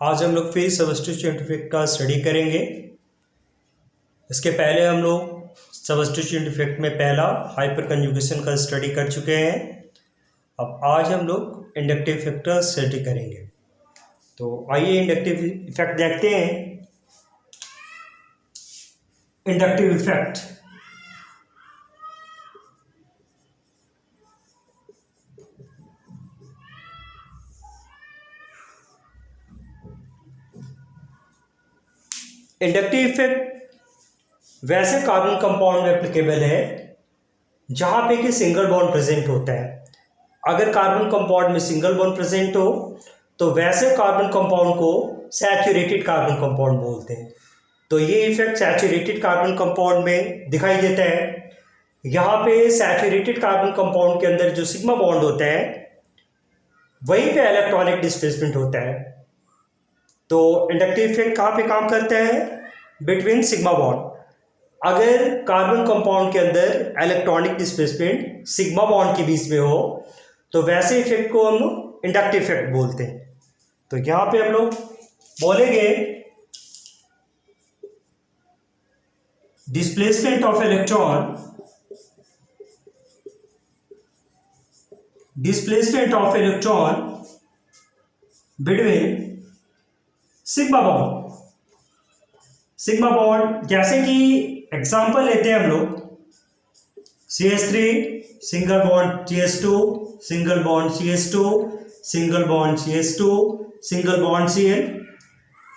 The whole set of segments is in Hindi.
आज हम लोग फिर सब्स्टिट्यूशन इफेक्ट का स्टडी करेंगे। इसके पहले हम लोग सब्स्टिट्यूशन इफेक्ट में पहला हाइपर कंजुगेशन का स्टडी कर चुके हैं। अब आज हम लोग इंडक्टिव इफेक्ट का स्टडी करेंगे। तो आइए इंडक्टिव इफेक्ट देखते हैं। इंडक्टिव इफेक्ट इंडक्टिव इफेक्ट वैसे कार्बन कंपाउंड में एप्लीकेबल है जहां पे कि सिंगल बॉन्ड प्रेजेंट होता है। अगर कार्बन कंपाउंड में सिंगल बॉन्ड प्रेजेंट हो तो वैसे कार्बन कंपाउंड को सैचुरेटेड कार्बन कंपाउंड बोलते हैं। तो ये इफेक्ट सैचुरेटेड कार्बन कंपाउंड में दिखाई देता है। यहाँ पे सैचुरेटेड कार्बन कंपाउंड के अंदर जो सिग्मा बॉन्ड होता है वहीं पे इलेक्ट्रॉनिक डिस्प्लेसमेंट होता है। तो इंडक्टिव इफेक्ट कहाँ पे काम करता है? Between sigma bond. अगर कार्बन कंपाउंड के अंदर इलेक्ट्रॉनिक डिस्प्लेसमेंट सिग्मा बॉन्ड के बीच में हो तो वैसे इफेक्ट को हम इंडक्टिव इफेक्ट बोलते हैं। तो यहां पे हम लोग बोलेंगे displacement of electron between sigma bond. जैसे कि एग्जांपल लेते हैं हम लोग CH3 single bond CH2 single bond CH2 single bond CH2 single bond Cl।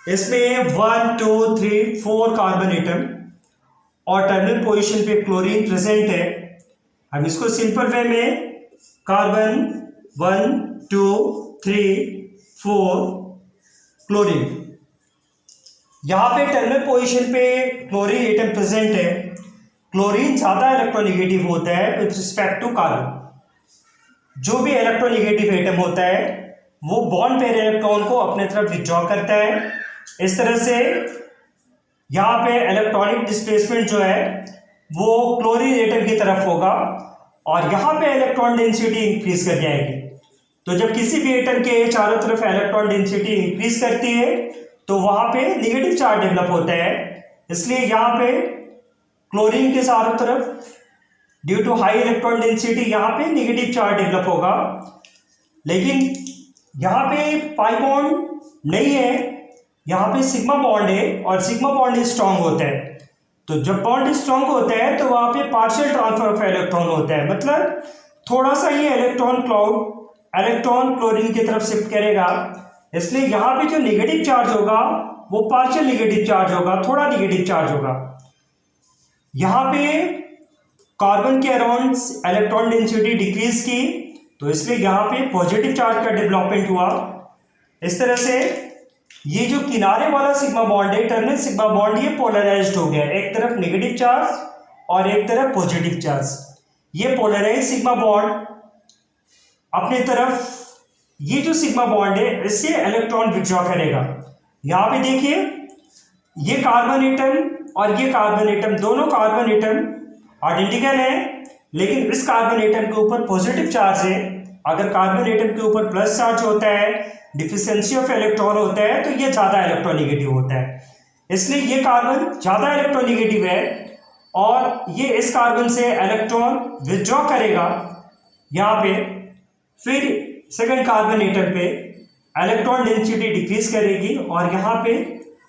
इसमें 1 2 3 4 कार्बन एटम और टर्मिनल पोजीशन पे क्लोरीन प्रेजेंट है। हम इसको सिंपल वे में कार्बन 1 2 3 4 क्लोरीन, यहाँ पे टर्मिनल पोजीशन पे क्लोरीन एटम प्रेजेंट है। क्लोरीन ज़्यादा इलेक्ट्रोनेगेटिव होता है विद रिस्पेक्ट टू कार्बन। जो भी इलेक्ट्रोनेगेटिव एटम होता है वो बॉन्ड पेयर इलेक्ट्रॉन को अपने तरफ विथड्रॉ करता है। इस तरह से यहाँ पे इलेक्ट्रॉनिक डिस्प्लेसमेंट जो है वो क्लोरीन एटम की तरफ होगा और यहाँ पे इलेक्ट्रॉन डेंसिटी इंक्रीज कर जाएगी। तो जब किसी भी एटम के चारों तरफ इलेक्ट्रॉन डेंसिटी इंक्रीज करती है तो वहां पे नेगेटिव चार्ज डेवलप होता है। इसलिए यहाँ पे क्लोरीन के चारों तरफ due to high electron density यहाँ पे नेगेटिव चार्ज डेवलप होगा। लेकिन यहाँ पे पाई बॉन्ड नहीं है, यहाँ पे सिग्मा बॉन्ड है और सिग्मा बॉन्ड स्ट्रांग होता है। तो जब बॉन्ड स्ट्रांग होता है तो वहां पे पार्शियल ट्रांसफर ऑफ इलेक्ट्रॉन होता है, मतलब थोड़ा सा ये इलेक्ट्रॉन क्लोरीन की तरफ शिफ्ट करेगा। इसलिए यहाँ पे जो नेगेटिव चार्ज होगा वो पार्शियल नेगेटिव चार्ज होगा, थोड़ा नेगेटिव चार्ज होगा। यहाँ पे कार्बन के अराउंड इलेक्ट्रॉन डेंसिटी डिक्रीज की तो इसलिए यहाँ पे पॉजिटिव चार्ज का डेवलपमेंट हुआ। इस तरह से ये जो किनारे वाला सिग्मा बॉन्ड है, टर्मिनल सिग्मा बॉन्ड, ये पोलराइज्ड हो गया, एक तरफ नेगेटिव चार्ज और एक तरफ पॉजिटिव चार्ज। ये पोलराइज सिग्मा बॉन्ड अपने तरफ, ये जो सिग्मा बॉन्ड है इससे इलेक्ट्रॉन विथड्रॉ करेगा। यहाँ पे देखिए ये कार्बन एटम और ये कार्बन एटम, दोनों कार्बन एटम आइडेंटिकल है, लेकिन इस कार्बन एटम के ऊपर पॉजिटिव चार्ज है। अगर कार्बन एटम के ऊपर प्लस चार्ज होता है, डिफिशिएंसी ऑफ इलेक्ट्रॉन होता है, तो ये ज़्यादा इलेक्ट्रोनेगेटिव होता है। इसलिए ये कार्बन ज़्यादा इलेक्ट्रोनेगेटिव है और ये इस कार्बन से इलेक्ट्रॉन विथड्रॉ करेगा यहाँ पे। फिर सेकंड कार्बन एटम पे इलेक्ट्रॉन डेंसिटी डिक्रीज करेगी और यहाँ पे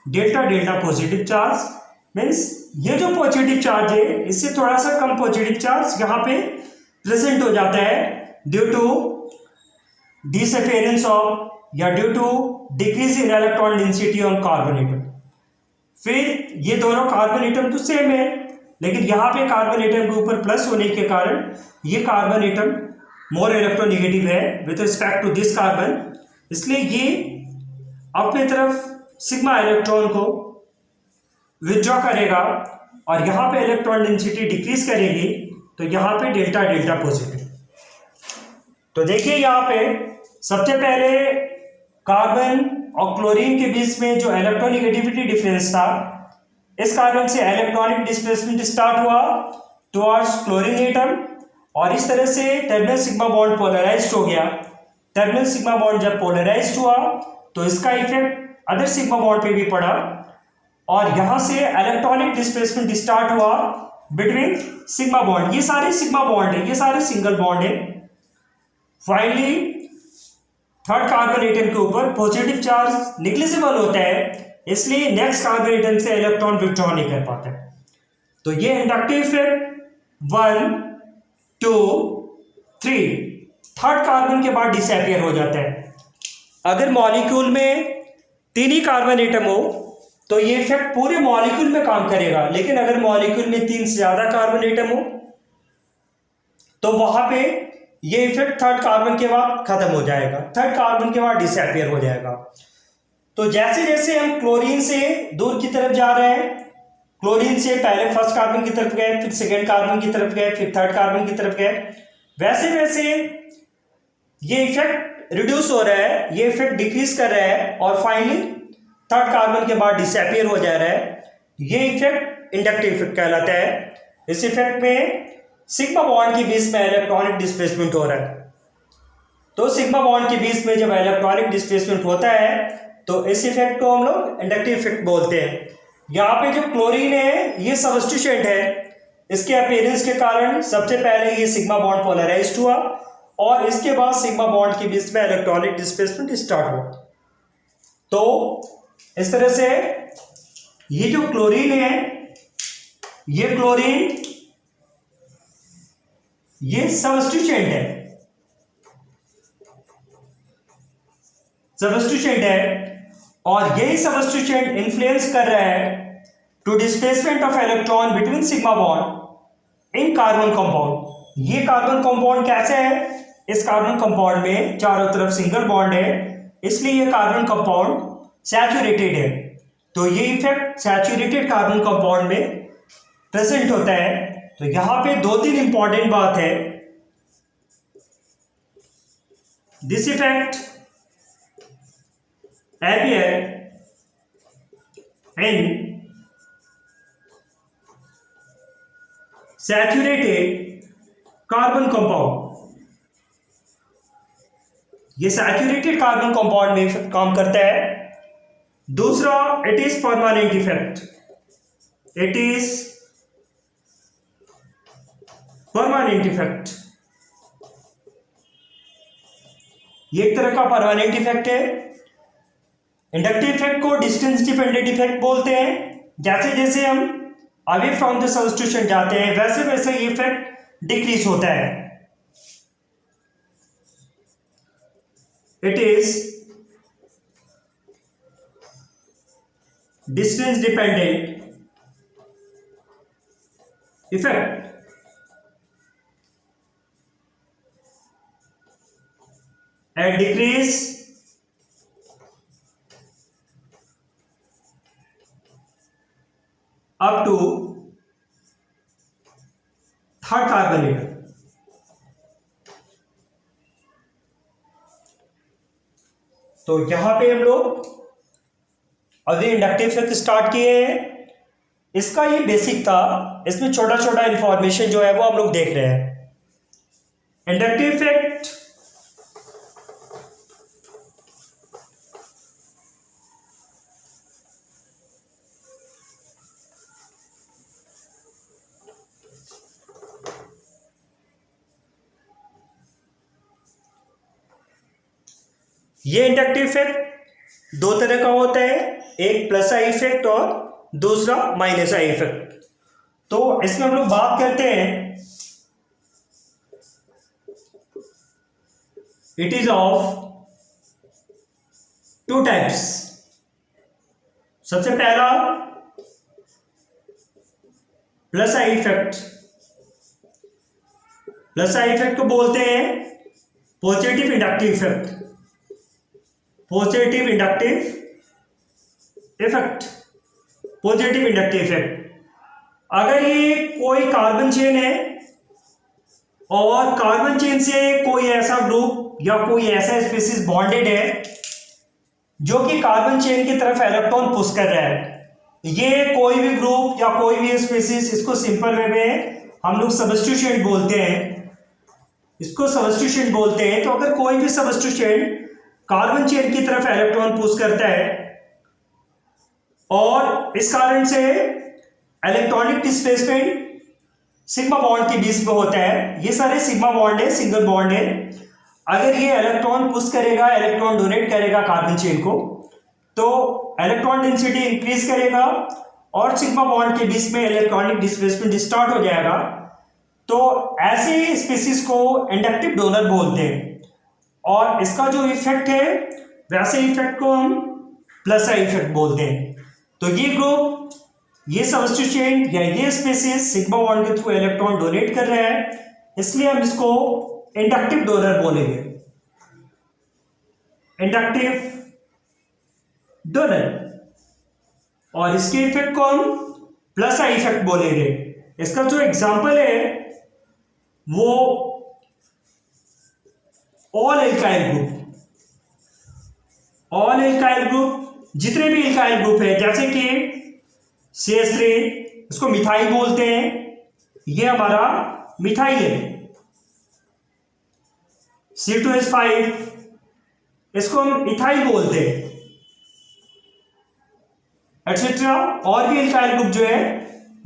delta delta positive charge, means ये जो पॉजिटिव चार्ज है इससे थोड़ा सा कम पॉजिटिव चार्ज यहाँ पे प्रेजेंट हो जाता है ड्यू टू डिसअपियरेंस ऑफ या due to decrease in electron density on carbon atom. फिर ये दोनों कार्बन एटम तो सेम है, लेकिन यहाँ पे कार्बन एटम के ऊपर प्लस होने के कारण ये कार्बन एटम मोर इलेक्ट्रोनेगेटिव है with respect to this carbon. इसलिए ये अपने तरफ सिग्मा इलेक्ट्रॉन को विथड्रॉ करेगा और यहाँ पे इलेक्ट्रॉन डेंसिटी डिक्रीज करेगी, तो यहाँ पे डेल्टा डेल्टा पॉजिटिव। तो देखिए यहाँ पे सबसे पहले कार्बन और क्लोरीन के बीच में जो इलेक्ट्रोनेगेटिविटी डिफरेंस था, इस कार्बन से इलेक्ट्रॉनिक डिस्प्लेसमेंट स्टार्ट हुआ टुवर्ड्स क्लोरीन एटम और इस तरह से टर्मिनल सिग्मा बॉन्ड पोलराइज्ड हो गया। टर्मिनल सिग्मा बॉन्ड जब पोलराइज्ड हुआ तो इसका इफेक्ट अदर सिग्मा बॉन्ड पे भी पड़ा, और यहां से इलेक्ट्रॉनिक डिस्प्लेसमेंट स्टार्ट हुआ बिटवीन सिग्मा बॉन्ड। ये सारे सिग्मा बॉन्ड है, ये सारे सिंगल बॉन्ड है। फाइनली थर्ड कार्बन एटम के ऊपर पॉजिटिव चार्ज निग्लिजिबल होता है, इसलिए नेक्स्ट कार्बन एटम से इलेक्ट्रॉन विथड्रॉ नहीं कर पाता। तो ये इंडक्टिव इफेक्ट 1 2 3 थर्ड कार्बन के बाद डिसअपीयर हो जाता है। अगर मॉलिक्यूल में 3 ही कार्बन एटम हो तो ये इफेक्ट पूरे मॉलिक्यूल में काम करेगा, लेकिन अगर मॉलिक्यूल में 3 से ज्यादा कार्बन एटम हो तो वहां पे ये इफेक्ट थर्ड कार्बन के बाद खत्म हो जाएगा, थर्ड कार्बन के बाद डिसअपीयर हो जाएगा। तो जैसे जैसे हम क्लोरीन से दूर की तरफ जा रहे हैं, क्लोरीन से पहले फर्स्ट कार्बन की तरफ गए, फिर सेकेंड कार्बन की तरफ गए, फिर थर्ड कार्बन की तरफ गए, वैसे वैसे ये इफेक्ट रिड्यूस हो रहा है, ये इफेक्ट डिक्रीज कर रहा है, और फाइनली थर्ड कार्बन के बाद डिसअपीयर हो जा रहा है। ये इफेक्ट इंडक्टिव इफेक्ट कहलाता है। इस इफेक्ट में सिग्मा बॉन्ड के बीच में इलेक्ट्रॉनिक डिस्प्लेसमेंट हो रहा है। तो सिग्मा बॉन्ड के बीच में जब इलेक्ट्रॉनिक डिस्प्लेसमेंट होता है तो इस इफेक्ट को हम लोग इंडक्टिव इफेक्ट बोलते हैं। यहाँ पे जो क्लोरीन है ये सबस्टिट्यूएंट है, इसके अपीयरेंस के कारण सबसे पहले ये सिग्मा बॉन्ड पोलराइज्ड हुआ, और इसके बाद सिग्मा बॉन्ड के बीच में इलेक्ट्रॉनिक डिस्प्लेसमेंट स्टार्ट हुआ। तो इस तरह से ये जो क्लोरीन है, ये क्लोरीन ये सबस्टिट्यूएंट है, सबस्टिट्यूएंट है, और यही सबस्टिट्यूएंट इन्फ्लुएंस कर रहा है to displacement of electron between sigma bond in carbon compound. ये कार्बन कंपाउंड कैसे है? इस कार्बन कंपाउंड में चारों तरफ सिंगल बॉन्ड है, इसलिए ये कार्बन कंपाउंड सैचुरेटेड है। तो ये इफेक्ट सैचुरेटेड कार्बन कंपाउंड में प्रेजेंट होता है। तो यहां पे 2-3 इंपॉर्टेंट बात है। This effect appear in saturated carbon compound। ये सैचुरेटेड कार्बन कंपाउंड में इफेक्ट काम करता है। दूसरा, it is permanent effect, it is permanent effect. ये एक तरह का परमानेंट इफेक्ट है। इंडक्टिव इफेक्ट को डिस्टेंस डिपेंडेंट इफेक्ट बोलते हैं। जैसे जैसे हम अवे फ्रॉम द सबस्टिट्यूशन जाते हैं वैसे वैसे ये इफेक्ट डिक्रीज होता है। It is distance dependent effect. And decrease up to third carbon atom. तो यहां पे हम लोग अभी इंडक्टिव इफेक्ट स्टार्ट किए हैं। इसका ये बेसिक था, इसमें छोटा छोटा इंफॉर्मेशन जो है वो हम लोग देख रहे हैं। इंडक्टिव इफेक्ट ये इंडक्टिव इफेक्ट 2 तरह का होता है, एक प्लस आई इफेक्ट और दूसरा माइनस आई इफेक्ट। तो इसमें हम लोग बात करते हैं, इट इज ऑफ 2 टाइप्स। सबसे पहला plus I effect. Plus I effect को बोलते हैं positive inductive effect, positive inductive effect, positive inductive effect. अगर ये कोई कार्बन चेन है और कार्बन चेन से कोई ऐसा ग्रुप या कोई ऐसा स्पीसीज बॉन्डेड है जो कि कार्बन चेन की तरफ इलेक्ट्रॉन पुश कर रहा है, ये कोई भी ग्रुप या कोई भी स्पीसीज, इसको सिंपल वे में हम लोग सबस्टिट्यूएंट बोलते हैं, इसको सबस्टिट्यूएंट बोलते हैं। तो अगर कोई भी सबस्टिट्यूएंट कार्बन चेन की तरफ इलेक्ट्रॉन पुश करता है और इस कारण से इलेक्ट्रॉनिक डिस्प्लेसमेंट सिग्मा बॉन्ड के बीच में होता है। ये सारे सिग्मा बॉन्ड है, सिंगल बॉन्ड है। अगर ये इलेक्ट्रॉन पुश करेगा, इलेक्ट्रॉन डोनेट करेगा कार्बन चेन को, तो इलेक्ट्रॉन डेंसिटी इंक्रीज करेगा और सिग्मा बॉन्ड के बीच में इलेक्ट्रॉनिक डिस्प्लेसमेंट स्टार्ट हो जाएगा। तो ऐसे स्पीसीज को इंडक्टिव डोनर बोलते हैं और इसका जो इफेक्ट है वैसे इफेक्ट को हम प्लस आई इफेक्ट बोलते हैं। तो ये ग्रुप, ये सब्स्टिट्यूएंट या ये स्पीसीज सिग्मा बॉन्ड के थ्रू इलेक्ट्रॉन डोनेट कर रहे हैं, इसलिए हम इसको इंडक्टिव डोनर बोलेंगे, इंडक्टिव डोनर। और इसके इफेक्ट को हम प्लस आई इफेक्ट बोलेंगे। इसका जो एग्जांपल है वो all alkyl group, all alkyl group, जितने भी एल्काइल ग्रुप है, जैसे कि CH3, इसको मिथाइल बोलते हैं, ये हमारा मिथाइल है। C2H5, इसको हम इथाइल बोलते हैं, एक्सेट्रा। और भी एल्काइल ग्रुप जो है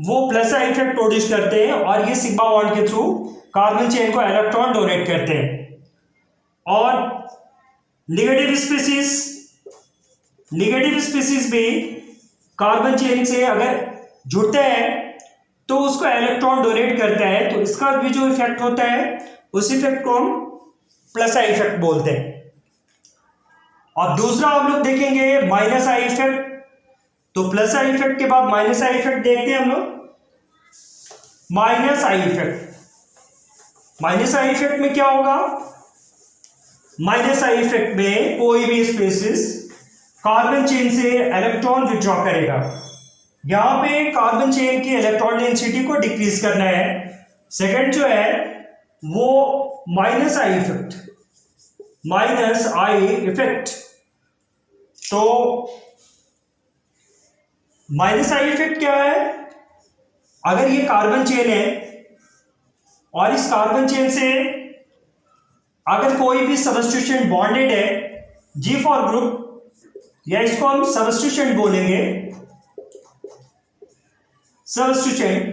वो प्लस आई इफेक्ट प्रोड्यूस करते हैं और ये सिग्मा बॉन्ड के थ्रू कार्बन चेन को इलेक्ट्रॉन डोनेट करते हैं। और नेगेटिव स्पीसीज भी कार्बन चेन से अगर जुड़ते हैं तो उसको इलेक्ट्रॉन डोनेट करता है, तो इसका भी जो इफेक्ट होता है उस इफेक्ट को हम प्लस आई इफेक्ट बोलते हैं। और दूसरा हम लोग देखेंगे माइनस आई इफेक्ट। तो प्लस आई इफेक्ट के बाद माइनस आई इफेक्ट देखते हैं हम लोग। Minus I effect, minus I effect में क्या होगा? माइनस आई इफेक्ट में कोई भी स्पीसीज कार्बन चेन से इलेक्ट्रॉन विथड्रॉ करेगा। यहां पे कार्बन चेन की इलेक्ट्रॉन डेंसिटी को डिक्रीज करना है। सेकंड जो है वो minus I effect, minus I effect. तो माइनस आई इफेक्ट क्या है? अगर ये कार्बन चेन है और इस कार्बन चेन से अगर कोई भी सब्स्टिट्यूएंट बॉन्डेड है, G4 ग्रुप, या इसको हम सब्स्टिट्यूएंट बोलेंगे, सब्स्टिट्यूएंट।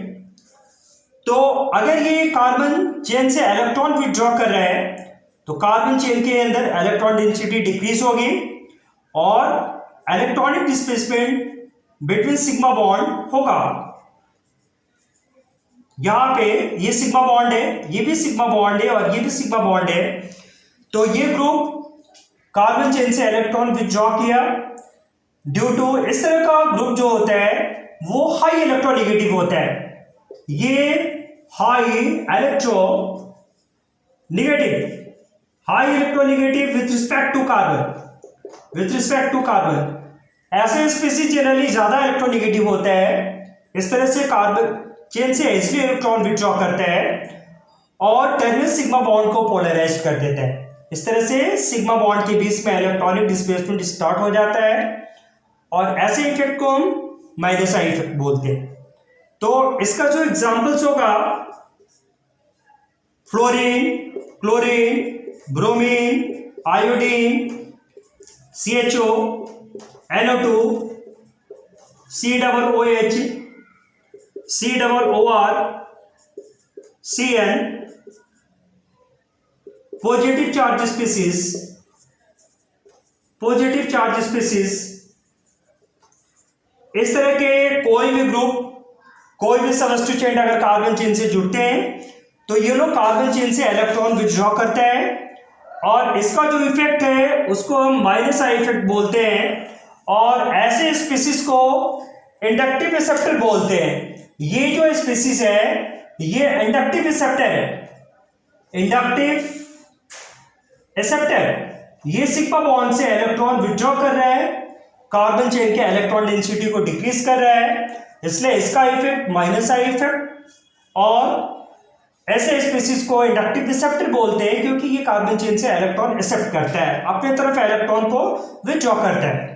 तो अगर ये कार्बन चेन से इलेक्ट्रॉन विथड्रॉ कर रहा है तो कार्बन चेन के अंदर इलेक्ट्रॉन डेंसिटी डिक्रीज होगी और electronic displacement between sigma bond होगा। यहां पे ये सिग्मा बॉन्ड है, ये भी सिग्मा बॉन्ड है और ये भी सिग्मा बॉन्ड है। तो ये ग्रुप कार्बन चेन से इलेक्ट्रॉन विथड्रॉ किया। ड्यू टू इस तरह का ग्रुप जो होता है वो हाई इलेक्ट्रोनेगेटिव होता है। ये high electronegative, high electronegative with respect to carbon, with respect to carbon. ऐसे स्पीसीज जनरली ज्यादा इलेक्ट्रोनेगेटिव होता है। इस तरह से कार्बन चेन से इजिली इलेक्ट्रॉन विथड्रॉ करता है और टर्मिनल सिग्मा बॉन्ड को पोलराइज कर देता है। इस तरह से सिग्मा बॉन्ड के बीच में इलेक्ट्रॉनिक डिस्प्लेसमेंट स्टार्ट हो जाता है और ऐसे इफेक्ट को हम माइनस आई इफेक्ट बोलते हैं। तो इसका जो एग्जांपल्स होगा fluorine, chlorine, bromine, iodine, CHO, NO2, COOH, COR, CN, positive charge species, positive charge species. इस तरह के कोई भी ग्रुप, कोई भी सब्स्टिट्यूएंट अगर कार्बन चेन से जुड़ते हैं तो ये लोग कार्बन चेन से इलेक्ट्रॉन विथड्रॉ करते हैं और इसका जो इफेक्ट है उसको हम माइनस आई इफेक्ट बोलते हैं। और ऐसे स्पीसीज को इंडक्टिव रिसेप्टर बोलते हैं। ये जो स्पीसीज है ये इंडक्टिव रिसेप्टर है, इंडक्टिव रिसेप्टर। ये सिग्मा बॉन्ड से इलेक्ट्रॉन विथड्रॉ कर रहा है, कार्बन चेन के इलेक्ट्रॉन डेंसिटी को डिक्रीज कर रहा है, इसलिए इसका इफेक्ट माइनस आई इफेक्ट। और ऐसे स्पीसीज को इंडक्टिव रिसेप्टर बोलते हैं क्योंकि ये कार्बन चेन से इलेक्ट्रॉन एक्सेप्ट करता है, अपने तरफ इलेक्ट्रॉन को विथड्रॉ करता है।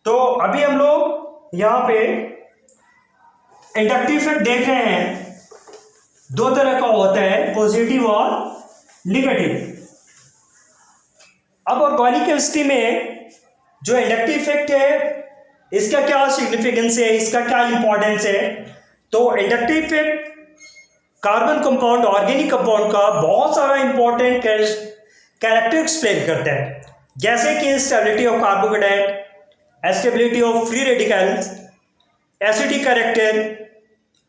तो अभी हम लोग यहाँ पे इंडक्टिव इफेक्ट देख रहे हैं, दो तरह का होता है, पॉजिटिव और निगेटिव। अब ऑर्गेनिक केमिस्ट्री में जो इंडक्टिव इफेक्ट है इसका क्या सिग्निफिकेंस है, इसका क्या इंपॉर्टेंस है। तो inductive effect carbon compound, organic compound का बहुत सारा इंपॉर्टेंट कैरेक्टर एक्सप्लेन करता है, जैसे कि stability of carbocation, stability of free radicals, acidic character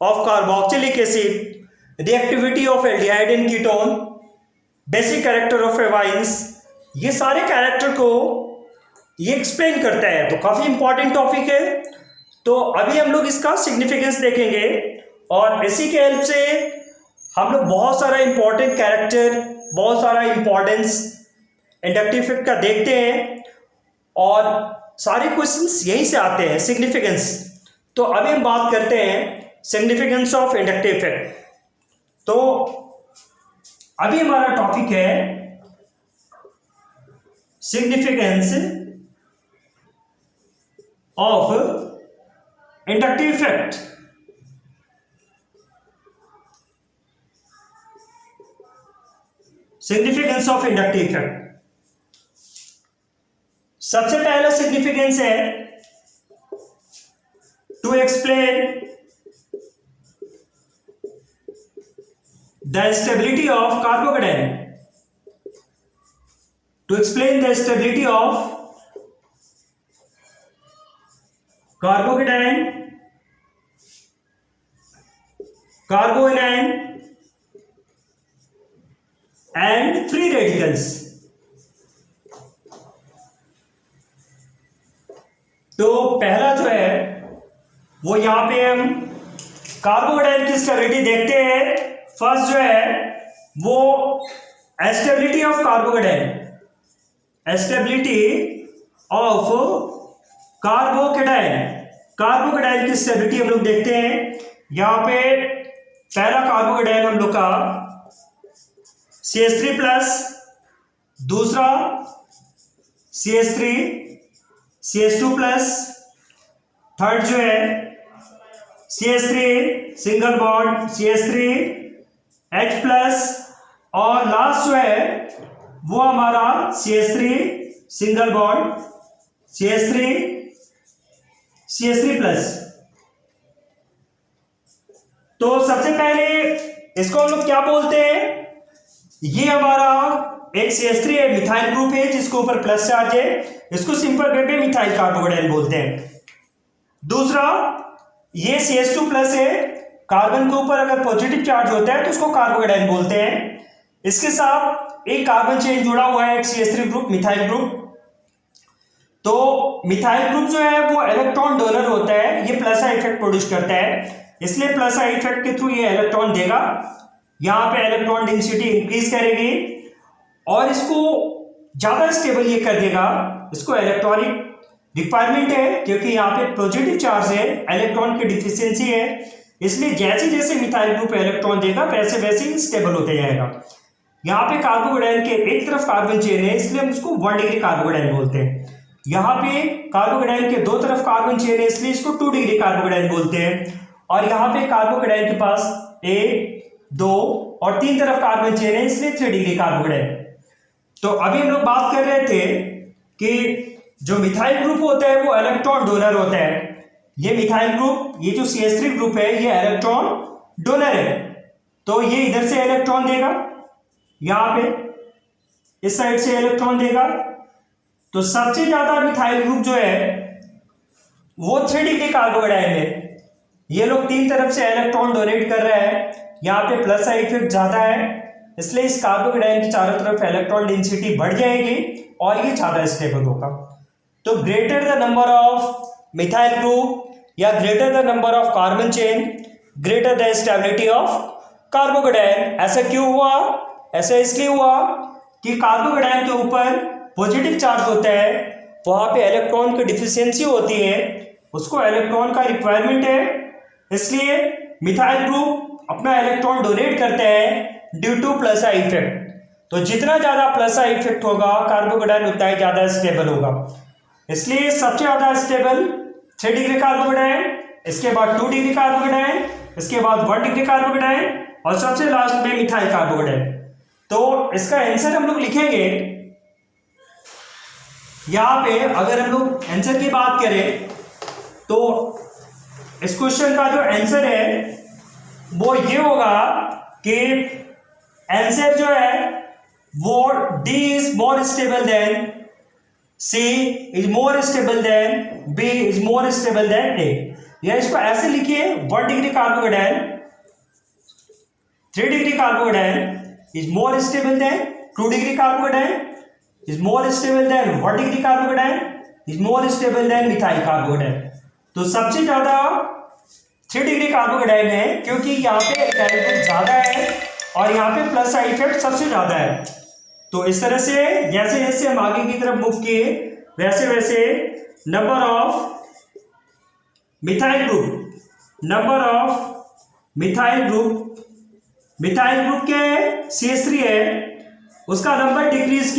of carboxylic acid, reactivity of aldehyde and ketone, basic character of amines, ये सारे कैरेक्टर को ये एक्सप्लेन करता है। तो काफ़ी इंपॉर्टेंट टॉपिक है। तो अभी हम लोग इसका सिग्निफिकेंस देखेंगे और इसी के हेल्प से हम लोग बहुत सारा इंपॉर्टेंट कैरेक्टर, बहुत सारा इंपॉर्टेंस इंडक्टिव इफेक्ट का देखते हैं और सारे क्वेश्चंस यहीं से आते हैं, सिग्निफिकेंस। तो अभी हम बात करते हैं सिग्निफिकेंस ऑफ इंडक्टिव इफेक्ट। तो अभी हमारा टॉपिक है significance of inductive effect. Significance of inductive effect, सबसे पहला सिग्निफिकेंस है to explain the stability of carbocation, to explain the stability of carbocation, carbanion and free radicals. तो पहला जो है वो यहां पे हम कार्बोकेटायन की स्टेबिलिटी देखते हैं। फर्स्ट जो है वो stability of carbocation, stability of carbocation, carbocation की स्टेबिलिटी हम लोग देखते हैं। यहां पे पहला कार्बोकेटायन हम लोग का CH3 प्लस, दूसरा CH3 CH2 प्लस, थर्ड जो है CH3 single bond CH3 H plus, और लास्ट जो है वो हमारा CH3 single bond CH3 plus. तो सबसे पहले इसको हम लोग क्या बोलते हैं, ये हमारा एक CH3 है, मिथाइल ग्रुप है जिसके ऊपर प्लस चार्ज है, इसको सिंपल वे में मिथाइल कार्बोकेटायन बोलते हैं। दूसरा ये CH2 प्लस है, कार्बन के ऊपर अगर पॉजिटिव चार्ज होता है तो उसको कार्बोकेटायन बोलते हैं। इसके साथ एक कार्बन चेन जुड़ा हुआ है, एक CH3 ग्रुप, मिथाइल ग्रुप। तो मिथाइल ग्रुप जो है वो इलेक्ट्रॉन डोनर होता है, ये प्लस आई इफेक्ट प्रोड्यूस करता है, इसलिए प्लस आई इफेक्ट के थ्रू ये इलेक्ट्रॉन देगा, यहां पे इलेक्ट्रॉन डेंसिटी इंक्रीज करेगी और इसको ज्यादा स्टेबल ये कर देगा। इसको इलेक्ट्रॉनिक रिक्वायरमेंट है क्योंकि यहाँ पे पॉजिटिव चार्ज है, इलेक्ट्रॉन की डिफिशियंसी है, इसलिए जैसे जैसे मिथाइल ग्रुप इलेक्ट्रॉन देगा वैसे वैसे ही स्टेबल होते जाएगा। यहाँ पे कार्बोकेटायन के एक तरफ कार्बन चेन है, इसलिए हम इसको 1 डिग्री कार्बोकेटायन बोलते हैं। यहाँ पे कार्बोकेटायन के दो तरफ कार्बन चेन है, इसलिए इसको 2 डिग्री कार्बोकेटायन बोलते हैं। और यहाँ पे कार्बोकेटायन के पास 1, 2 और 3 तरफ कार्बन चेन है, इसलिए 3 डिग्री कार्बोकेटायन। तो अभी हम लोग बात कर रहे थे कि जो मिथाइल ग्रुप होता है वो इलेक्ट्रॉन डोनर होता है। ये मिथाइल ग्रुप, ये जो CH3 ग्रुप है ये इलेक्ट्रॉन डोनर है, तो ये इधर से इलेक्ट्रॉन देगा, यहां पे इस साइड से इलेक्ट्रॉन देगा। तो सबसे ज्यादा मिथाइल ग्रुप जो है वो 3 डिग्री कार्बोकेटायन है। ये लोग 3 तरफ से इलेक्ट्रॉन डोनेट कर रहे हैं, यहाँ पे प्लस साइड इफेक्ट ज्यादा है, इसलिए इस कार्बोकेटायन की चारों तरफ इलेक्ट्रॉन डेंसिटी बढ़ जाएगी और ये ज्यादा स्टेबल होगा। तो greater the number of methyl group या greater the number of carbon chain, greater the stability of carbocation. ऐसा क्यों हुआ? ऐसा इसलिए हुआ कि कार्बोकेटायन के ऊपर पॉजिटिव चार्ज होता है, वहां पे इलेक्ट्रॉन की डिफिशियंसी होती है, उसको इलेक्ट्रॉन का रिक्वायरमेंट है, इसलिए मिथाइल ग्रुप अपना इलेक्ट्रॉन डोनेट करते हैं due two plus I effect. तो जितना ज्यादा प्लस आई इफेक्ट होगा कार्बोकेटायन उतना ही ज्यादा स्टेबल होगा, इसलिए सबसे ज्यादा स्टेबल 3 डिग्री कार्बोकेटायन, इसके बाद 2 डिग्री कार्बोकेटायन, इसके बाद 1 डिग्री कार्बोकेटायन और सबसे लास्ट में मिथाइल कार्बोकेटायन। तो इसका आंसर हम लोग लिखेंगे यहां पे, अगर हम लोग आंसर की बात करें तो इस क्वेश्चन का जो आंसर है वो ये होगा कि आंसर जो है वो D is more stable then C is more stable then B is more stable then A। या इसको ऐसे लिखिए 1 degree carbocation 3 degree carbocation is more stable then 2 degree carbocation is more stable then 1 degree carbocation is more stable then methyl carbocation. तो सबसे ज्यादा 3 डिग्री कार्बोकेटाइन है क्योंकि यहाँ पे एल्काइल ग्रुप ज्यादा है और यहाँ पे प्लस साइड इफेक्ट सबसे ज्यादा है। तो इस तरह से जैसे जैसे हम आगे की तरफ मूव किए वैसे वैसे नंबर ऑफ मिथाइल ग्रुप क्या है CH3 है उसका नंबर डिक्रीज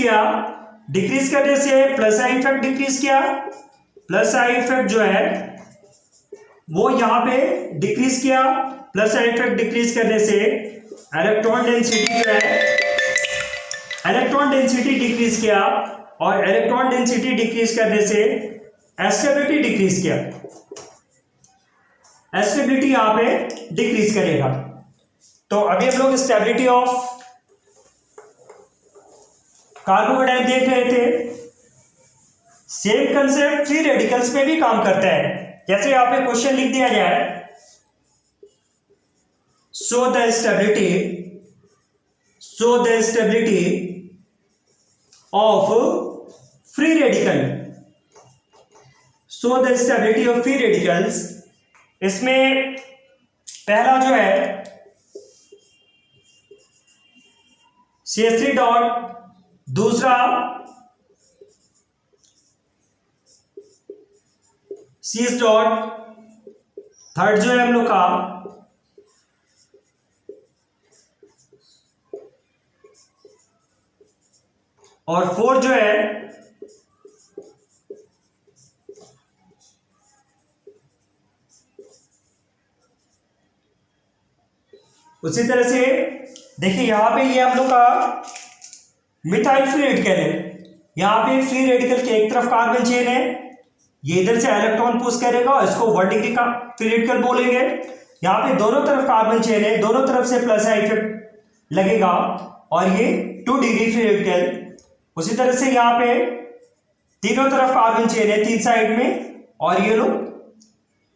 करने से प्लस साइड इफेक्ट डिक्रीज किया। प्लस साइड इफेक्ट जो है वो यहाँ पे डिक्रीज किया। प्लस साइड इफेक्ट डिक्रीज करने से इलेक्ट्रॉन डेंसिटी जो है इलेक्ट्रॉन डेंसिटी डिक्रीज किया और इलेक्ट्रॉन डेंसिटी डिक्रीज करने से एस्टेबिलिटी डिक्रीज किया। एस्टेबिलिटी यहां पे डिक्रीज करेगा। तो अभी हम लोग स्टेबिलिटी ऑफ कार्बोकेटाइन देख रहे थे। सेम कंसेप्ट फ्री रेडिकल्स में भी काम करता है। जैसे यहां पे क्वेश्चन लिख दिया जाए show the stability of free radical. Show the stability of free radicals. इसमें पहला जो है CH3 डॉट, दूसरा CS डॉट, थर्ड जो है हम लोग का और फोर्थ जो है उसी तरह से देखिए यहां पे ये हम लोग का मिथाइल फ्री रेडिकल है। यहां पे फ्री रेडिकल के एक तरफ कार्बन चेन है, ये इधर से इलेक्ट्रॉन पुश करेगा, इसको 1 डिग्री का फ्री रेडिकल बोलेंगे। यहां पे दोनों तरफ कार्बन चेन है, दोनों तरफ से प्लस इफेक्ट लगेगा और ये 2 डिग्री फ्री रेडिकल। उसी तरह से यहाँ पे तीनों तरफ कार्बन चेन है 3 साइड में और ये लोग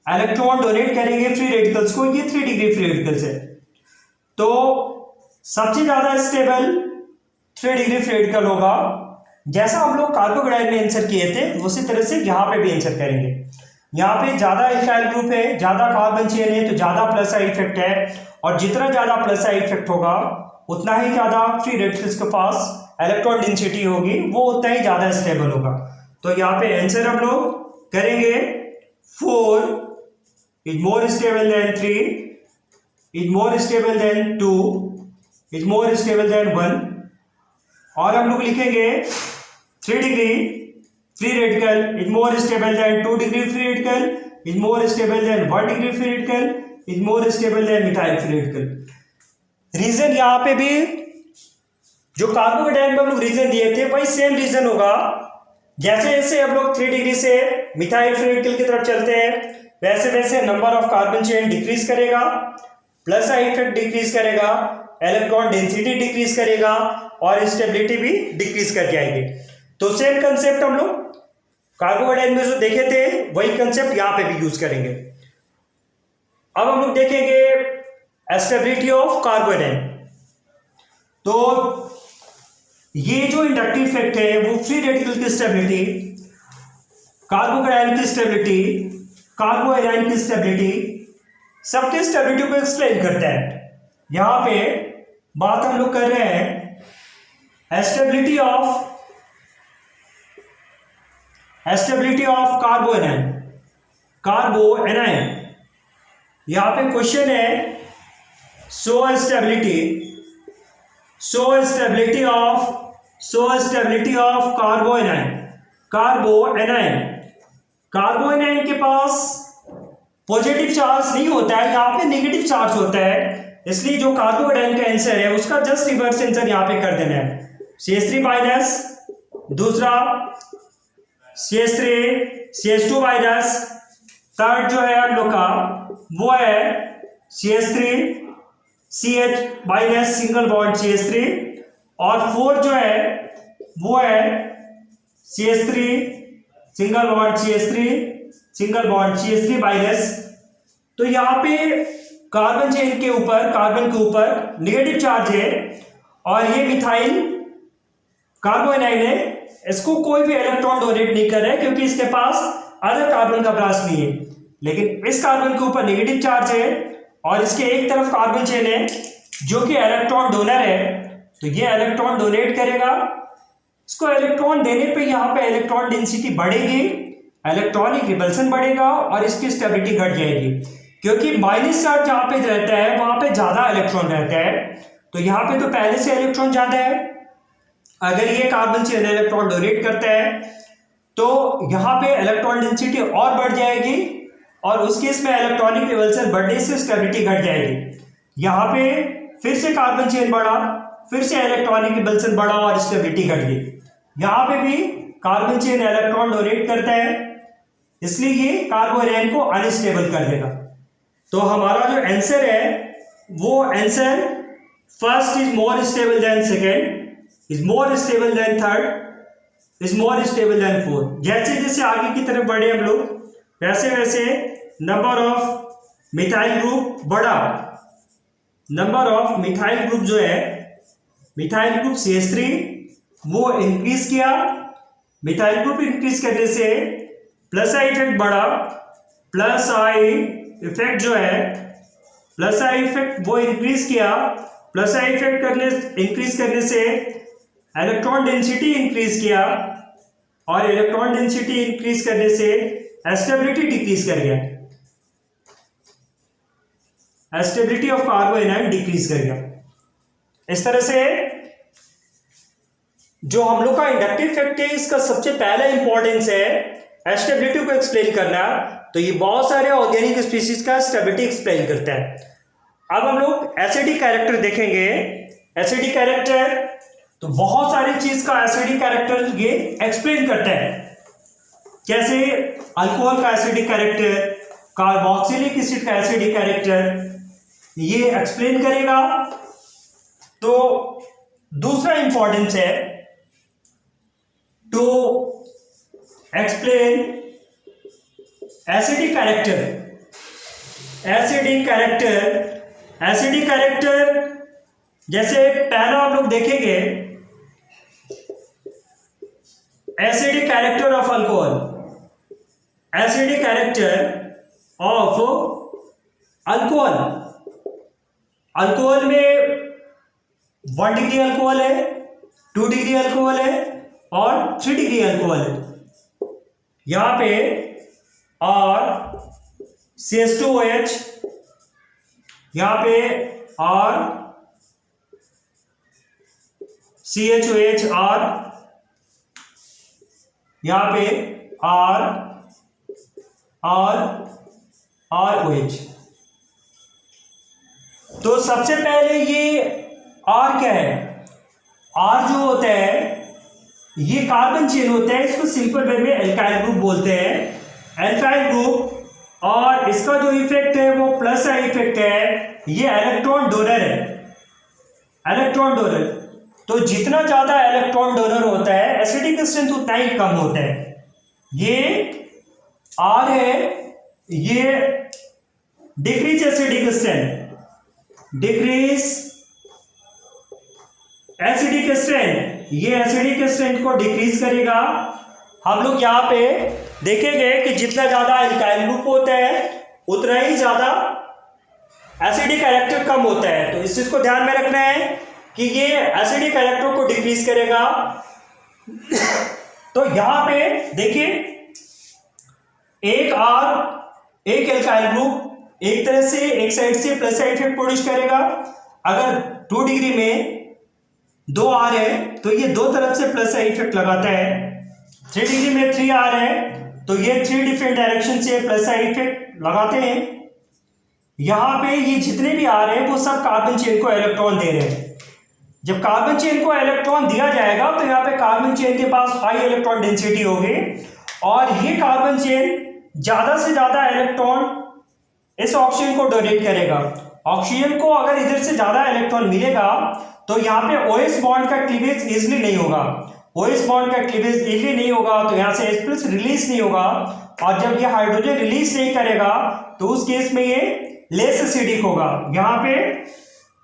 इलेक्ट्रॉन डोनेट करेंगे फ्री रेडिकल्स को, ये 3 डिग्री फ्री रेडिकल्स है। तो सबसे ज्यादा स्टेबल 3 डिग्री फ्री रेडिकल होगा। जैसा हम लोग कार्बोकेटाइन में आंसर किए थे उसी तरह से यहाँ पे भी आंसर करेंगे। यहाँ पे ज्यादा एल्काइल ग्रुप है, ज्यादा कार्बन चेन है तो ज्यादा प्लस साइड इफेक्ट है और जितना ज्यादा प्लस साइड इफेक्ट होगा उतना ही ज्यादा फ्री रेडिकल्स के पास इलेक्ट्रॉन डेंसिटी होगी, वो उतना ही ज्यादा स्टेबल होगा। तो यहाँ पे आंसर हम लोग करेंगे 4 is more stable then 3 is more stable than 2 is more stable than 1 और हम लोग लिखेंगे 3 degree free radical is more stable than 2 degree free radical is more stable than 1 degree free radical is more stable than methyl free radical. Reason यहाँ पे भी जो कार्बोकेटाइन में हम लोग रीजन दिए थे वही सेम रीजन होगा। जैसे जैसे हम लोग 3 डिग्री से मिथाइल फ्री रेडिकल की तरफ चलते हैं वैसे वैसे number of carbon chain decrease करेगा, प्लस इफेक्ट डिक्रीज करेगा, इलेक्ट्रॉन डेंसिटी डिक्रीज करेगा और स्टेबिलिटी भी डिक्रीज करके आएगी। तो सेम कंसेप्ट हम लोग कार्बोकेटाइन में जो देखे थे वही कंसेप्ट यहां पे भी यूज करेंगे। अब हम लोग देखेंगे स्टेबिलिटी ऑफ कार्बोकेटाइन। तो ये जो इंडक्टिव इफेक्ट है वो फ्री रेडिकल की स्टेबिलिटी, कार्बोकेटाइन की स्टेबिलिटी, कार्बोएनाइन की स्टेबिलिटी, सबके स्टेबिलिटी को एक्सप्लेन करता है। यहां पे बात हम लोग कर रहे हैं स्टेबिलिटी ऑफ कार्बोएनाइन। यहां पे क्वेश्चन है शो स्टेबिलिटी ऑफ कार्बोएनाइन के पास पॉजिटिव चार्ज नहीं होता है, यहाँ पे नेगेटिव चार्ज होता है, इसलिए जो कार्बोकेटाइन का आंसर है उसका जस्ट रिवर्स आंसर यहाँ पे कर देना है। CH3 माइनस, दूसरा CH3 CH2 माइनस, थर्ड जो है हम लोग का वो है CH3 CH minus single bond CH3, और फोर्थ जो है वो है CH3 single bond CH3 single bond CH3 minus. तो यहाँ पे कार्बन चेन के ऊपर, कार्बन के ऊपर नेगेटिव चार्ज है, और ये मिथाइल कार्बोनाइड है, इसको कोई भी इलेक्ट्रॉन डोनेट नहीं कर रहा है क्योंकि इसके पास अदर कार्बन का ब्रांच नहीं है। लेकिन इस कार्बन के ऊपर नेगेटिव चार्ज है और इसके एक तरफ कार्बन चेन है जो कि इलेक्ट्रॉन डोनर है, तो ये इलेक्ट्रॉन डोनेट करेगा। इसको इलेक्ट्रॉन देने पे यहाँ पे इलेक्ट्रॉन डेंसिटी बढ़ेगी, इलेक्ट्रॉनिक रिपल्सन बढ़ेगा और इसकी स्टेबिलिटी घट जाएगी, क्योंकि माइनस चार्ज जहाँ पे रहता है वहां पे ज्यादा इलेक्ट्रॉन रहता है, तो यहाँ पे तो पहले से इलेक्ट्रॉन ज्यादा है। अगर ये कार्बन चेन इलेक्ट्रॉन डोनेट करता है तो यहाँ पे इलेक्ट्रॉन डेंसिटी और बढ़ जाएगी, और उस केस में इलेक्ट्रॉनिक रिपल्सन बढ़ने से स्टेबिलिटी घट जाएगी। यहाँ पे फिर से कार्बन चेन बढ़ा, फिर से इलेक्ट्रॉनिक रिपल्सन बढ़ा और स्टेबिलिटी घट गई। यहाँ पे भी कार्बन चेन इलेक्ट्रॉन डोनेट करता है, इसलिए ये कार्बोनाइन को अनस्टेबल कर देगा। तो हमारा जो आंसर है वो answer first is more stable then second, is more stable then third, is more stable then fourth. जैसे जैसे आगे की तरफ बढ़े हम लोग वैसे वैसे नंबर ऑफ मिथाइल ग्रुप बढ़ा, नंबर ऑफ मिथाइल ग्रुप जो है मिथाइल ग्रुप CH3 वो इंक्रीज किया। मिथाइल ग्रुप इंक्रीज करने से प्लस आई इफेक्ट बढ़ा, प्लस आई इफेक्ट जो है प्लस आई इफेक्ट वो इंक्रीज किया। प्लस आई इफेक्ट इंक्रीज करने से इलेक्ट्रॉन डेंसिटी इंक्रीज किया, और इलेक्ट्रॉन डेंसिटी इंक्रीज करने से स्टेबिलिटी डिक्रीज कर गया, स्टेबिलिटी ऑफ कार्बोनाइड डिक्रीज कर गया। इस तरह से जो हम लोग का इंडक्टिव इफेक्ट है इसका सबसे पहला इंपॉर्टेंस है स्टेबिलिटी को एक्सप्लेन करना। तो ये बहुत सारे ऑर्गेनिक स्पीशीज का स्टेबिलिटी एक्सप्लेन करता है। अब हम लोग एसिडिक कैरेक्टर देखेंगे। एसिडिक कैरेक्टर तो बहुत सारी चीज का एसिडिक कैरेक्टर ये एक्सप्लेन करता है, जैसे अल्कोहल का एसिडिक कैरेक्टर, कार्बोक्सिलिक एसिड का एसिडिक कैरेक्टर ये एक्सप्लेन करेगा। तो दूसरा इंपॉर्टेंस है to explain acidic character. Acidic character, acidic character जैसे पहला हम लोग देखेंगे acidic character of alcohol, acidic character of alcohol. Alcohol में 1 डिग्री अल्कोहल है, 2 डिग्री अल्कोहल है और 3 डिग्री अल्कोहल है। यहां पे और CH2OH, यहां पे और CHOH और यहां पे और OH। तो सबसे पहले ये R क्या है? R जो होता है ये कार्बन चेन होता है, इसको सिंपल वे में एल्काइल ग्रुप बोलते हैं, एल्काइल ग्रुप। और इसका जो इफेक्ट है वो प्लस आई इफेक्ट है, ये इलेक्ट्रॉन डोनर है, इलेक्ट्रॉन डोनर। तो जितना ज्यादा इलेक्ट्रॉन डोनर होता है एसिडिक स्ट्रेंथ उतना ही कम होता है। ये R है, ये decrease acidic strength, decrease acidic strength, ये एसिडिक स्ट्रेंथ को डिक्रीज करेगा। हम लोग यहाँ पे देखेंगे कि जितना ज्यादा एल्काइल ग्रुप होता है उतना ही ज्यादा एसिडिक कैरेक्टर कम होता है। तो इस चीज को ध्यान में रखना है कि ये एसिडिक कैरेक्टर को डिक्रीज करेगा। तो यहां पे देखिए एक R एक एल्काइल ग्रुप एक तरह से एक साइड से प्लस साइड इफेक्ट प्रोड्यूस करेगा। अगर 2 डिग्री में 2 R है तो ये दो तरफ से प्लस साइड इफेक्ट लगाता है। 3 डिग्री में 3 R है तो ये 3 डिफरेंट डायरेक्शन से प्लस साइड इफेक्ट लगाते हैं। यहां पे ये जितने भी आ रहे हैं वो सब कार्बन चेन को इलेक्ट्रॉन दे रहे हैं। जब कार्बन चेन को इलेक्ट्रॉन दिया जाएगा तो यहाँ पे कार्बन चेन के पास हाई इलेक्ट्रॉन डेंसिटी होगी और ये कार्बन चेन ज्यादा से ज्यादा इलेक्ट्रॉन इस ऑक्सीजन को डोनेट करेगा। ऑक्सीजन को अगर इधर से ज्यादा इलेक्ट्रॉन मिलेगा तो यहाँ पे OH बॉन्ड का क्लीवेज इजिली नहीं होगा। OH बॉन्ड का क्लीवेज इजिली नहीं होगा तो यहाँ से H+ रिलीज नहीं होगा, और जब ये हाइड्रोजन रिलीज नहीं करेगा तो उस केस में ये लेस एसिडिक होगा। यहाँ पे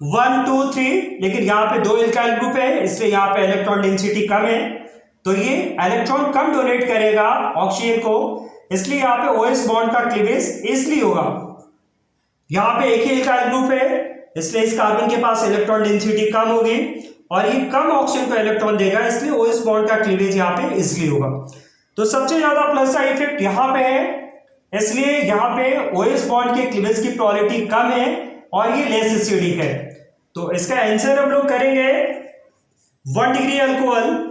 1 2 3, लेकिन यहाँ पे 2 एल्काइल ग्रुप है इसलिए यहाँ पे इलेक्ट्रॉन डेंसिटी कम है, तो ये इलेक्ट्रॉन कम डोनेट करेगा ऑक्सीजन को, इसलिए यहाँ पे OH बॉन्ड का क्लीवेज इजिली होगा। यहाँ पे एक ही एल्काइल ग्रुप है इसलिए इस कार्बन के पास इलेक्ट्रॉन डेंसिटी कम होगी और ये कम ऑक्सीजन को इलेक्ट्रॉन देगा, इसलिए OH बॉन्ड का क्लीवेज यहाँ पे इजिली होगा। तो सबसे ज्यादा प्लस का इफेक्ट यहाँ पे है, इसलिए यहाँ पे OH बॉन्ड के क्लीवेज की प्रोबेबिलिटी कम है और ये लेस एसिडिक है। तो इसका आंसर हम लोग करेंगे 1 degree alcohol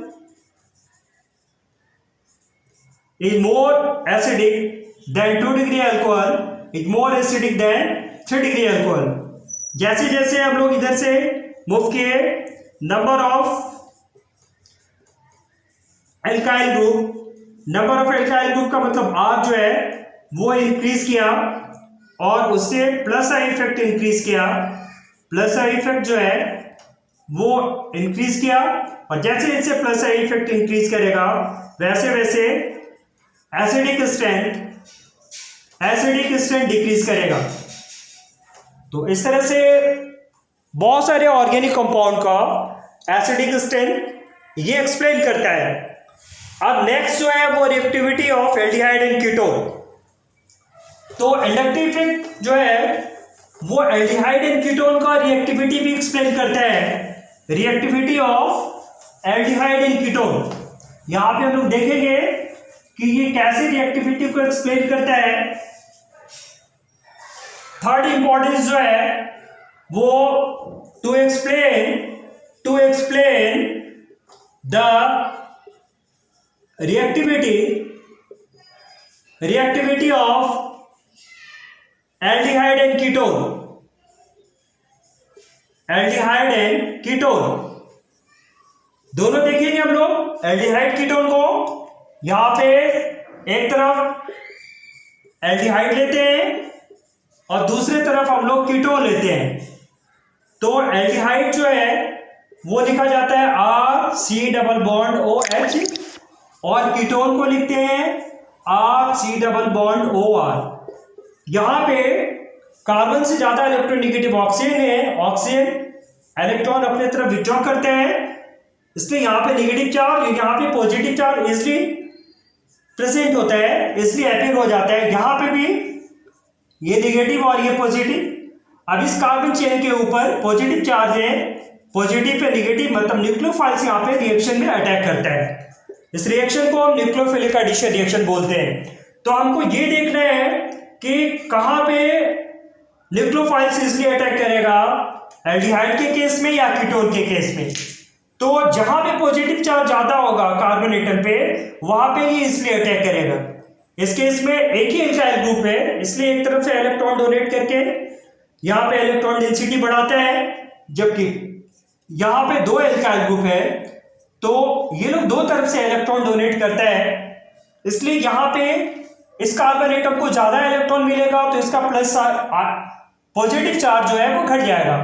is more acidic than 2 degree alcohol is more acidic than 3 degree alcohol। जैसे जैसे हम लोग इधर से मूव किए नंबर ऑफ एल्काइल ग्रुप का मतलब R जो है वो इंक्रीज किया और उससे प्लस आई इफेक्ट इंक्रीज किया, प्लस आई इफेक्ट जो है वो इंक्रीज किया, और जैसे जैसे प्लस आई इफेक्ट इंक्रीज करेगा वैसे वैसे एसिडिक स्ट्रेंथ डिक्रीज करेगा। तो इस तरह से बहुत सारे ऑर्गेनिक कंपाउंड का एसिडिक स्ट्रेंथ ये एक्सप्लेन करता है। अब नेक्स्ट जो है वो reactivity of aldehyde and ketone. तो इंडक्टिव इफेक्ट जो है वो एल्डिहाइड एंड कीटोन का रिएक्टिविटी भी एक्सप्लेन करता है। Reactivity of aldehyde and ketone यहां पे हम लोग देखेंगे कि ये कैसे रिएक्टिविटी को एक्सप्लेन करता है। थर्ड इंपॉर्टेंस जो है वो to explain the reactivity of aldehyde and ketone दोनों देखेंगे हम लोग। एल्डिहाइड कीटोन को यहां पे एक तरफ एल्डिहाइड लेते हैं और दूसरी तरफ हम लोग कीटोन लेते हैं। तो एल्डिहाइड जो है वो लिखा जाता है RC≡OH और कीटोन को लिखते हैं RC≡OR। यहां पे कार्बन से ज्यादा इलेक्ट्रोनेगेटिव ऑक्सीजन है, ऑक्सीजन इलेक्ट्रॉन अपने तरफ विथड्रॉ करते हैं, इसलिए यहां पे नेगेटिव चार्ज, यहां पे पॉजिटिव चार्ज इजिली प्रेजेंट होता है, इसलिए अपीयर हो जाता है। यहां पे भी ये नेगेटिव और ये पॉजिटिव। अब इस कार्बन चेन के ऊपर पॉजिटिव चार्ज है, पॉजिटिव पे नेगेटिव मतलब न्यूक्लियोफाइल्स यहाँ पे रिएक्शन में अटैक करता है। इस रिएक्शन को हम न्यूक्लियोफिलिक एडिशन रिएक्शन बोलते हैं। तो हमको ये देखना है कि कहाँ पे न्यूक्लियोफाइल्स इजिली अटैक करेगा, एल्डिहाइड के केस में या कीटोन के केस में। तो जहां पे पॉजिटिव चार्ज ज्यादा होगा कार्बन एटम पे वहां पे ये इजिली अटैक करेगा। इस केस में एक ही एल्काइल ग्रुप है, इसलिए एक तरफ से इलेक्ट्रॉन डोनेट करके यहाँ पे इलेक्ट्रॉन डेंसिटी बढ़ाता है, जबकि यहाँ पे 2 एल्काइल ग्रुप है तो ये लोग 2 तरफ से इलेक्ट्रॉन डोनेट करता है, इसलिए यहाँ पे इस कार्बन एटम को ज्यादा इलेक्ट्रॉन मिलेगा तो इसका प्लस पॉजिटिव चार्ज जो है वो घट जाएगा,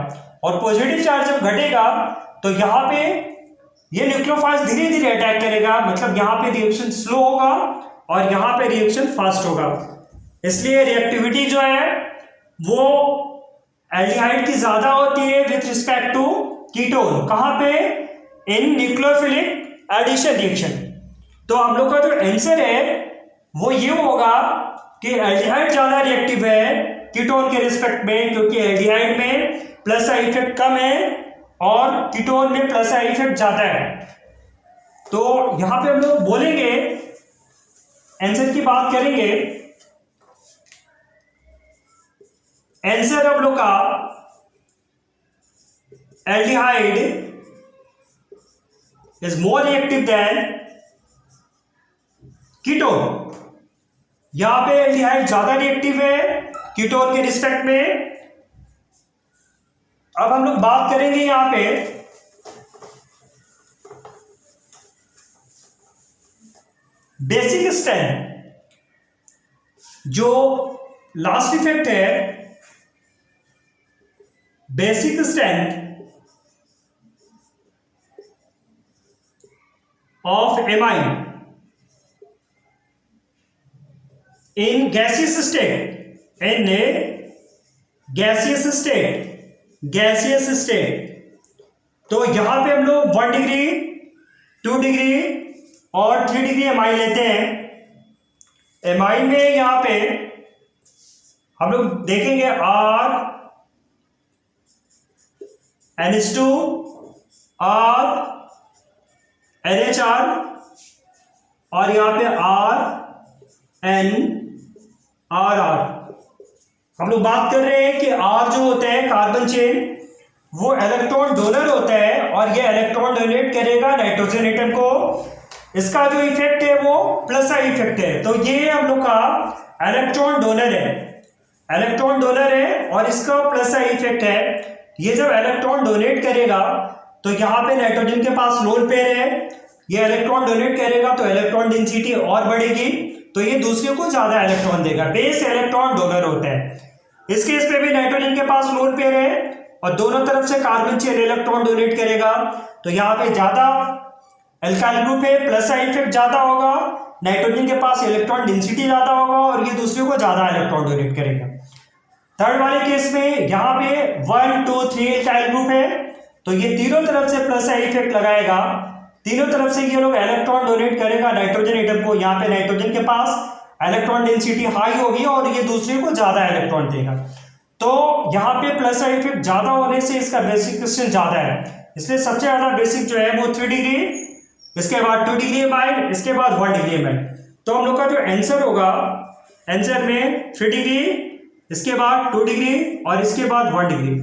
और पॉजिटिव चार्ज जब घटेगा तो यहाँ पे ये न्यूक्लियोफाइल्स धीरे धीरे अटैक करेगा, मतलब यहाँ पे रिएक्शन स्लो होगा और यहाँ पे रिएक्शन फास्ट होगा। इसलिए रिएक्टिविटी जो है वो एल्डिहाइड की ज्यादा होती है विथ रिस्पेक्ट टू कीटोन। कहां पे? In nucleophilic addition reaction. तो हम लोग का जो आंसर है वो ये होगा कि एल्डिहाइड ज्यादा रिएक्टिव है कीटोन के रिस्पेक्ट में, क्योंकि एल्डिहाइड में प्लस आई इफेक्ट कम है और कीटोन में प्लस आई इफेक्ट ज्यादा है। तो यहां पे हम लोग बोलेंगे, आंसर की बात करेंगे, आंसर हम लोग का aldehyde is more reactive than ketone. यहां पे एल्डिहाइड ज्यादा रिएक्टिव है कीटोन के रिस्पेक्ट में। अब हम लोग बात करेंगे यहां पे बेसिक स्ट्रेंथ। जो लास्ट इफेक्ट है, basic strength of amine in gaseous state, in gaseous state. तो यहां पे हम लोग 1 डिग्री, 2 डिग्री और 3 डिग्री एमाइन लेते हैं। एमाइन में यहां पे हम लोग देखेंगे R NH2 R NHR और यहां पे R N R R। हम लोग बात कर रहे हैं कि R जो होता है कार्बन चेन, वो इलेक्ट्रॉन डोनर होता है और ये इलेक्ट्रॉन डोनेट करेगा नाइट्रोजन एटम को। इसका जो इफेक्ट है वो प्लस आई इफेक्ट है। तो ये हम लोग का इलेक्ट्रॉन डोनर है, इलेक्ट्रॉन डोनर है और इसका प्लस आई इफेक्ट है। ये जब इलेक्ट्रॉन डोनेट करेगा तो यहाँ पे नाइट्रोजन के पास लोन पेयर है, ये इलेक्ट्रॉन डोनेट करेगा तो इलेक्ट्रॉन डेंसिटी और बढ़ेगी, तो ये दूसरे को ज्यादा इलेक्ट्रॉन देगा। बेस इलेक्ट्रॉन डोनर होता है। इस केस पे भी नाइट्रोजन के पास लोन पेयर है और दोनों तरफ से कार्बन चेन इलेक्ट्रॉन डोनेट करेगा, तो यहाँ पे ज्यादा एल्काइल ग्रुप है, प्लस आई इफेक्ट ज्यादा होगा, नाइट्रोजन के पास इलेक्ट्रॉन डेंसिटी ज्यादा होगा और ये दूसरे को ज्यादा इलेक्ट्रॉन डोनेट करेगा। थर्ड वाले केस में यहाँ पे 1 2 3 एल्काइल ग्रुप है, तो ये तीनों तरफ से प्लस आई इफेक्ट लगाएगा, तीनों तरफ से ये लोग इलेक्ट्रॉन डोनेट करेगा नाइट्रोजन एटम को। यहाँ पे नाइट्रोजन के पास इलेक्ट्रॉन डेंसिटी हाई होगी और ये दूसरे को ज्यादा इलेक्ट्रॉन देगा। तो यहाँ पे प्लस आई इफेक्ट ज्यादा होने से इसका बेसिक क्वेश्चन ज्यादा है, इसलिए सबसे ज्यादा बेसिक जो है वो 3 डिग्री, इसके बाद 2 डिग्री एमाइन, इसके बाद 1 डिग्री एमाइन। तो हम लोग का जो आंसर होगा, आंसर में 3 डिग्री, इसके बाद 2 डिग्री और इसके बाद 1 डिग्री।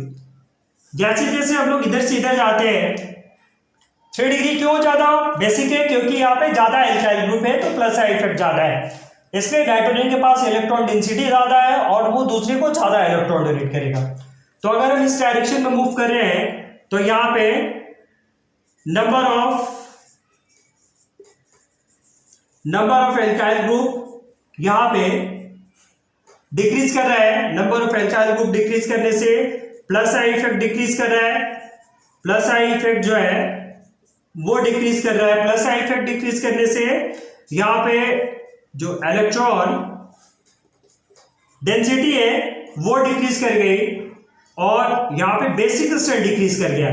जैसे जैसे हम लोग इधर से इधर जाते हैं, 3 डिग्री क्यों ज्यादा बेसिक है, क्योंकि यहाँ पे ज्यादा एल्काइल ग्रुप है तो प्लस आई इफेक्ट ज्यादा है, इसलिए नाइट्रोजन के पास इलेक्ट्रॉन डेंसिटी ज्यादा है और वो दूसरे को ज्यादा इलेक्ट्रॉन डोनेट करेगा। तो अगर हम इस डायरेक्शन में मूव कर रहे हैं तो यहाँ पे नंबर ऑफ एल्काइल ग्रुप यहाँ पे डिक्रीज कर रहा है। Number of alkyl group decrease करने से प्लस आई इफेक्ट डिक्रीज कर रहा है, प्लस आई इफेक्ट जो है वो डिक्रीज कर रहा है। प्लस आई इफेक्ट डिक्रीज करने से यहाँ पे जो इलेक्ट्रॉन डेंसिटी है वो डिक्रीज कर गई और यहाँ पे बेसिक स्ट्रेंथ डिक्रीज कर गया।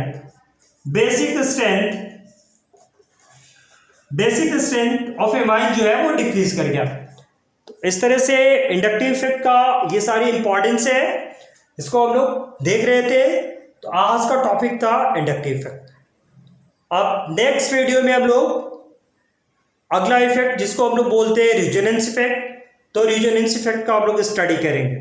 बेसिक स्ट्रेंथ ऑफ एमाइन जो है वो डिक्रीज कर गया। इस तरह से इंडक्टिव इफेक्ट का ये सारी इंपॉर्टेंस है, इसको हम लोग देख रहे थे। तो आज का टॉपिक था इंडक्टिव इफेक्ट। अब नेक्स्ट वीडियो में हम लोग अगला इफेक्ट जिसको हम लोग बोलते हैं रेजोनेंस इफेक्ट, तो रेजोनेंस इफेक्ट का हम लोग स्टडी करेंगे।